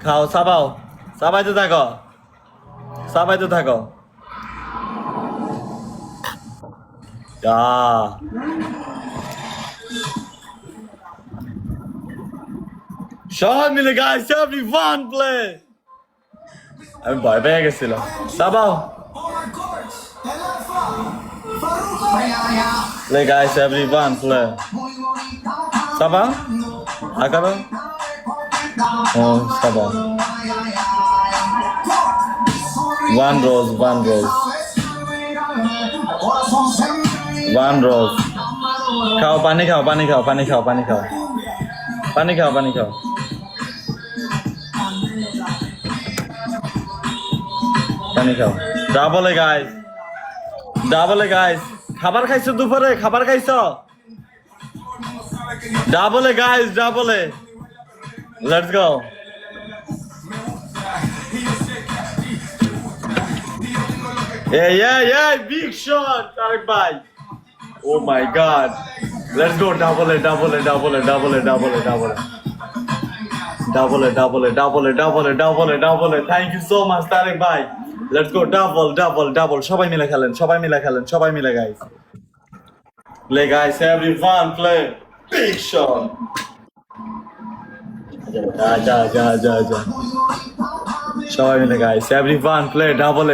খাও চাবাও, চাবাইতে থাকো, চাবাইতে থাকো। সবাই মিলে গাইস এভরিওয়ান প্লে। আমি ভয় পেয়ে গেছিলাম। চাবাও play guys everyone play Sabah Akaro oh Sabah one rose খাও পানি খাও পানি খাও পানি খাও পানি খাও পানি খাও পানি খাও পানি খাও ডাবলে গাইস খাবার খাইছো দুপুরে খাবার খাইছো ডাবলে গাইস ডাবলে let's go yeah big shot Tarik bhai oh my god let's go double thank you so much Tarik bhai let's go double সবাই মিলে খেলেন guys play guys everyone play big shot ja সবাই মিলে guys everyone play double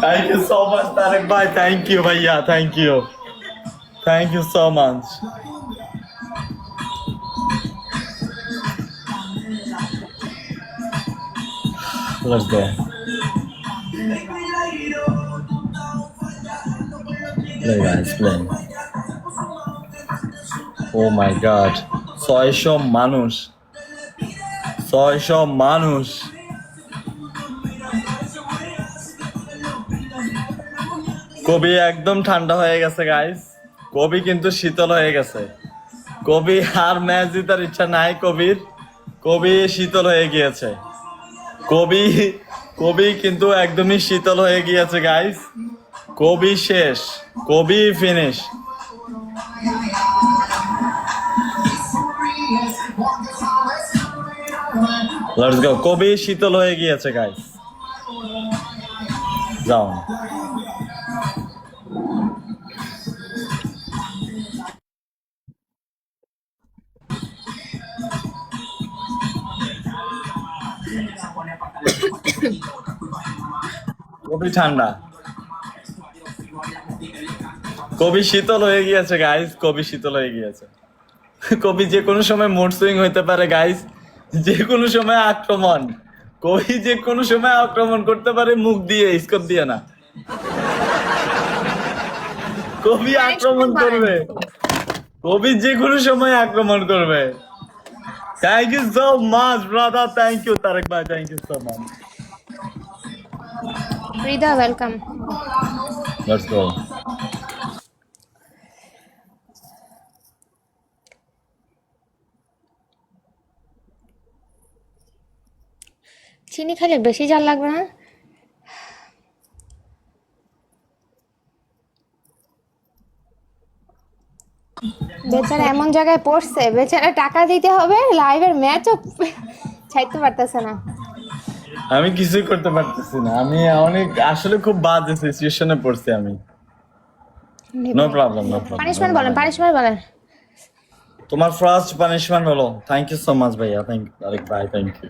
thank you so much Tarik bhai thank you bhaiya thank you so much let's go play guys play oh my god 600 মানুষ কবি একদম ঠান্ডা হয়ে গেছে guys কবি কিন্তু শীতল হয়ে গেছে কবি আর ম্যাচ জিতার ইচ্ছা নাই কবি শীতল হয়ে গিয়েছে কবি কিন্তু একদমই শীতল হয়ে গিয়েছে গাইস কবি শেষ কবি ফিনিশ লেটস গো কবি শীতল হয়ে গিয়েছে গাইস যাও কবি ঠান্ডা কবি শীতল হয়ে গিয়েছে গাইস কবি শীতল হয়ে গিয়েছে কবি যে কোনো সময় মুড সুইং হইতে পারে গাইস যে কোনো সময় আক্রমণ কবি যে কোনো সময় আক্রমণ করতে পারে মুখ দিয়ে স্কোপ দিয়ে না কবি আক্রমণ করবে কবি যে কোনো সময় আক্রমণ করবে thank you so much brother thank you Tarek ভাই thank you so much Rida, welcome. Let's go. চিনি খেলে বেশি ঝাল লাগবে না বেচারা এমন জায়গায় পড়ছে বেচারা টাকা দিতে হবে লাইভের ম্যাচও ছাইতে পারতেছে না আমি কিছুই করতে পারতেছি না আমি অনেক আসলে খুব বাজে সিচুয়েশনে পড়ছি আমি নো প্রবলেম পানিশমেন্ট বলেন তোমার ফার্স্ট পানিশমেন্ট হলো থ্যাংক ইউ সো মাচ ভাইয়া থ্যাংক ইউ আরেক ভাই থ্যাংক ইউ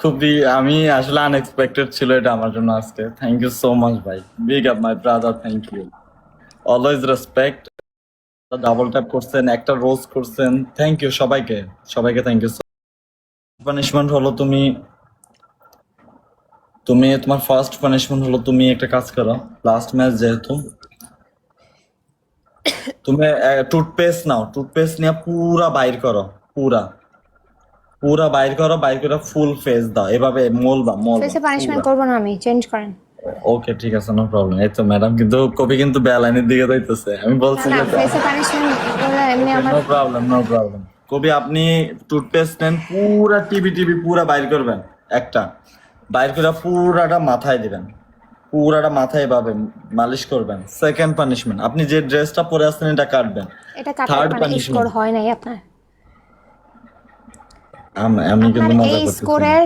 খুবই আমি আসলে আনএক্সপেক্টেড ছিল এটা আমার জন্য আজকে থ্যাংক ইউ সো মাচ ভাই big up my brother thank you always respect double tap করছেন একটা রোজ করছেন থ্যাংক ইউ সবাইকে থ্যাংক ইউ পানিশমেন্ট হলো তুমি তোমার ফার্স্ট পানিশমেন্ট হলো তুমি একটা কাজ করো লাস্ট ম্যাচ যেহেতু তুমি টুথপেস্ট নাও টুথপেস্ট নিয়ে পুরা বাইর করো পুরা বাইর করে ফুল ফেস দাও এভাবে মলবা ফেসে পানিশমেন্ট করব না আমি চেঞ্জ করেন ওকে ঠিক আছে নো প্রবলেম এই তো ম্যাডাম কিন্তু কবি কিন্তু বেলাইনের দিকে যাইতেছে আমি বলছি না ফেসে পানিশমেন্ট করে এমনি আমার নো প্রবলেম কবি আপনি টুথপেস্ট নেন পুরা টিভি পুরা বাইর করবেন একটা বাইর করে পুরাটা মাথায় দিবেন পুরাটা মাথায় এভাবে মালিশ করবেন। সেকেন্ড পানিশমেন্ট, আপনি যে ড্রেসটা পরে আসছেন এটা কাটবেন। এটা কাটার Third মানে punishment. স্কোর হয় নাই আপনার। আমি কিন্তু আপনার মজা এই করতেছি। স্কোরের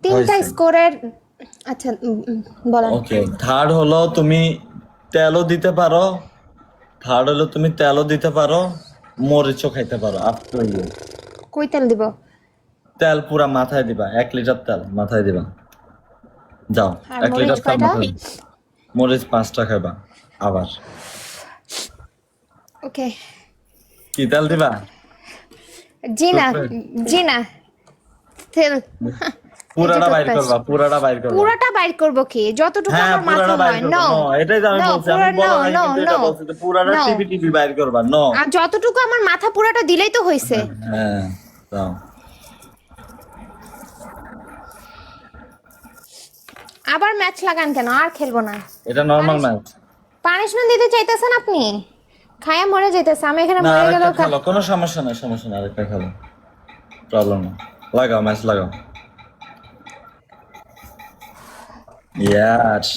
3টা হয়েছে। স্কোরের, আচ্ছা বলেন। ওকে, থার্ড হলো তুমি তেলও দিতে পারো, থার্ড হলো তুমি তেলও দিতে পারো, মরিচও খাইতে পারো। আফটার ইউ কই তেল দিব? তেল পুরা মাথায় দিবা, 1 লিটার তেল মাথায় দিবা। যাও, আর 1 লিটার মরিচ তেল কয়টা? মাথায় দিবা। মরিচ 5টা খাইবা। আবার ওকে। কি তেল দিবা? জি না, জি না, তেল পুরাটা এটা বাইর toothpaste। করবা, পুরাটা বাইর করবা। পুরাটা বাইর করব কি? যতটুকু হ্যাঁ, আমার মাথা পুরাটা বাইর হয়। করবা। নো, নো, এটাই তো আমি No, বলছি। আমি পুরা- বলা no, নাই no, কিন্তু এটা no, বলছি যে পুরাটা no। টিপি টিপি বাইর করবা। নো। আর যতটুকু আমার মাথা পুরাটা দিলেই তো হইছে। হ্যাঁ, যাও। আবার ম্যাচ লাগান কেন? আর খেলবো না। এটা নরমাল ম্যাচ। পানিশমেন্ট দিতে চাইতেছেন আপনি? খায়া মরে যাইতেছে, আমি এখানে না, মরে আরেকটা গেলেও খেলো, কোনো সমস্যা নাই, সমস্যা নাই, আরেকটা খেলো, প্রবলেম না। লাগাও, ম্যাচ লাগাও। ইয়াস।